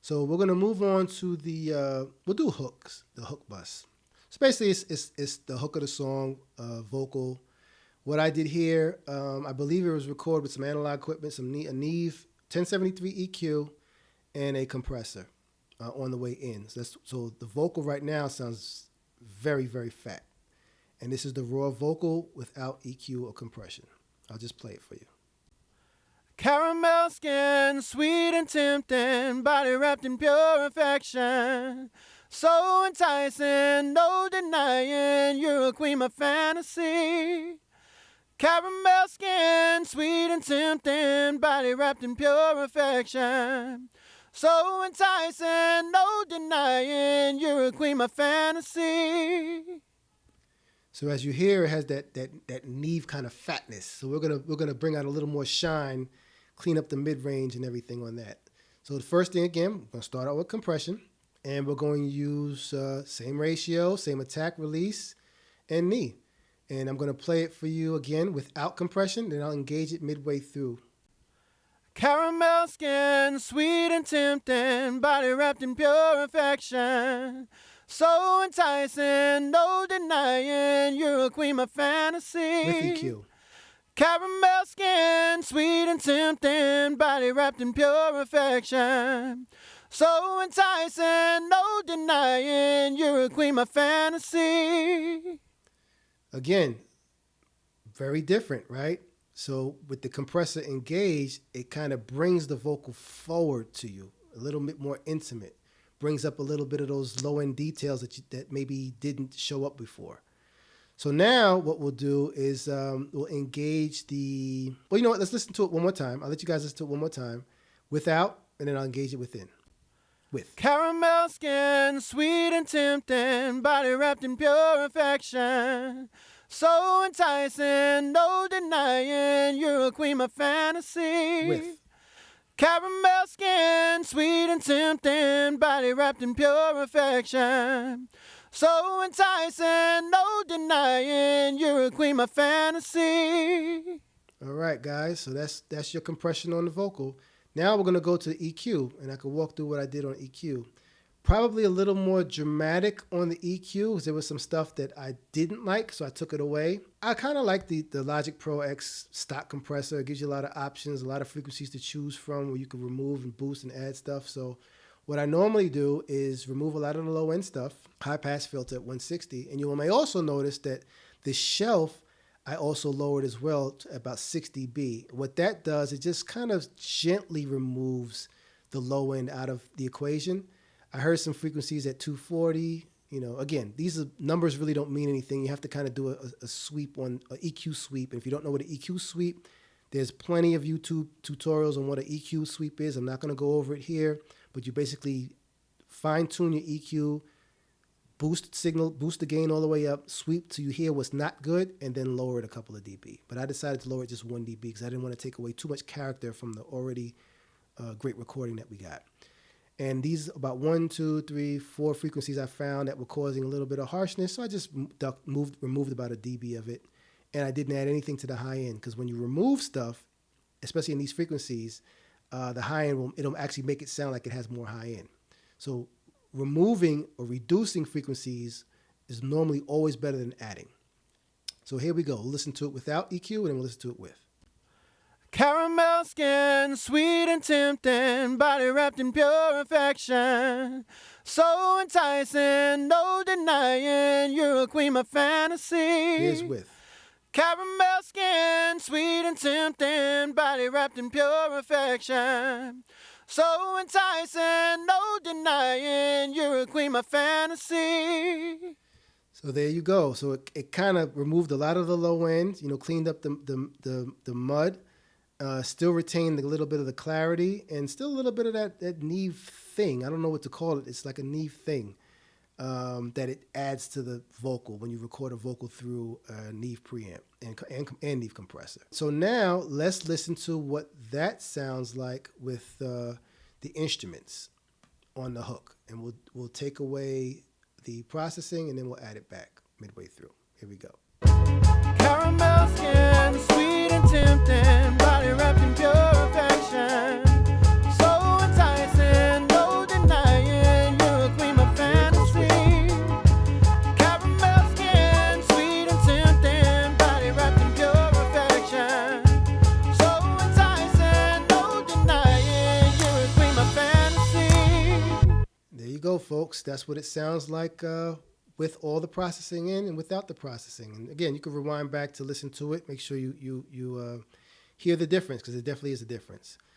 So we're gonna move on to we'll do hooks, the hook bus. So basically, it's the hook of the song, vocal. What I did here, I believe it was recorded with some analog equipment, a Neve 1073 EQ, and a compressor on the way in. So the vocal right now sounds very, very fat. And this is the raw vocal without EQ or compression. I'll just play it for you. Caramel skin, sweet and tempting, body wrapped in pure affection. So enticing, no denying, you're a queen of fantasy. Caramel skin, sweet and tempting, body wrapped in pure affection. So enticing, no denying, you're a queen of fantasy. So as you hear, it has that Neve kind of fatness. So we're gonna bring out a little more shine, clean up the mid range and everything on that. So the first thing again, we're gonna start out with compression, and we're going to use same ratio, same attack, release, and knee. And I'm gonna play it for you again without compression, then I'll engage it midway through. Caramel skin, sweet and tempting, body wrapped in pure affection. So enticing, no denying, you're a queen of fantasy. With EQ. Caramel skin, sweet and tempting, body wrapped in pure affection. So enticing, no denying, you're a queen of fantasy. Again, very different, right? So with the compressor engaged, it kind of brings the vocal forward to you, a little bit more intimate. Brings up a little bit of those low-end details that maybe didn't show up before. So now what we'll do is we'll engage well, you know what? Let's listen to it one more time. I'll let you guys listen to it one more time without, and then I'll engage it within. With. Caramel skin, sweet and tempting, body wrapped in pure affection. So enticing, no denying, you're a queen of fantasy. With. Caramel skin, sweet and tempting, body wrapped in pure affection. So enticing, no denying, you're a queen of fantasy. All right, guys, so that's your compression on the vocal. Now we're gonna go to the EQ, and I can walk through what I did on EQ. Probably a little more dramatic on the EQ, because there was some stuff that I didn't like, so I took it away. I kind of like the Logic Pro X stock compressor. It gives you a lot of options, a lot of frequencies to choose from where you can remove and boost and add stuff. So what I normally do is remove a lot of the low-end stuff, high-pass filter at 160, and you may also notice that the shelf I also lowered as well to about 6 dB. What that does, it just kind of gently removes the low end out of the equation. I heard some frequencies at 240. You know, again, these numbers really don't mean anything. You have to kind of do a sweep on an EQ sweep. And if you don't know what an EQ sweep, there's plenty of YouTube tutorials on what an EQ sweep is. I'm not going to go over it here, but you basically fine tune your EQ, boost signal, boost the gain all the way up, sweep till you hear what's not good, and then lower it a couple of dB. But I decided to lower it just 1 dB because I didn't want to take away too much character from the already great recording that we got. And these about 1, 2, 3, 4 frequencies I found that were causing a little bit of harshness. So I just removed about a dB of it. And I didn't add anything to the high end because when you remove stuff, especially in these frequencies, the high end, it'll actually make it sound like it has more high end. So removing or reducing frequencies is normally always better than adding. So here we go. We'll listen to it without EQ and then we'll listen to it with. Caramel skin, sweet and tempting, body wrapped in pure affection. So enticing, no denying, you're a queen of fantasy. Here's with. Caramel skin, sweet and tempting, body wrapped in pure affection. So enticing, no denying, you're a queen of fantasy. So there you go. So it kind of removed a lot of the low end, you know, cleaned up the mud. Still retained a little bit of the clarity and still a little bit of that Neve thing. I don't know what to call it. It's like a Neve thing that it adds to the vocal when you record a vocal through a Neve preamp and Neve compressor. So now let's listen to what that sounds like with the instruments on the hook. And we'll take away the processing and then we'll add it back midway through. Here we go. Caramel skin, sweet and tempting, body wrapped in pure affection. So enticing, no denying. go, folks. That's what it sounds like with all the processing in and without the processing. And again, you can rewind back to listen to it. Make sure you hear the difference because it definitely is a difference.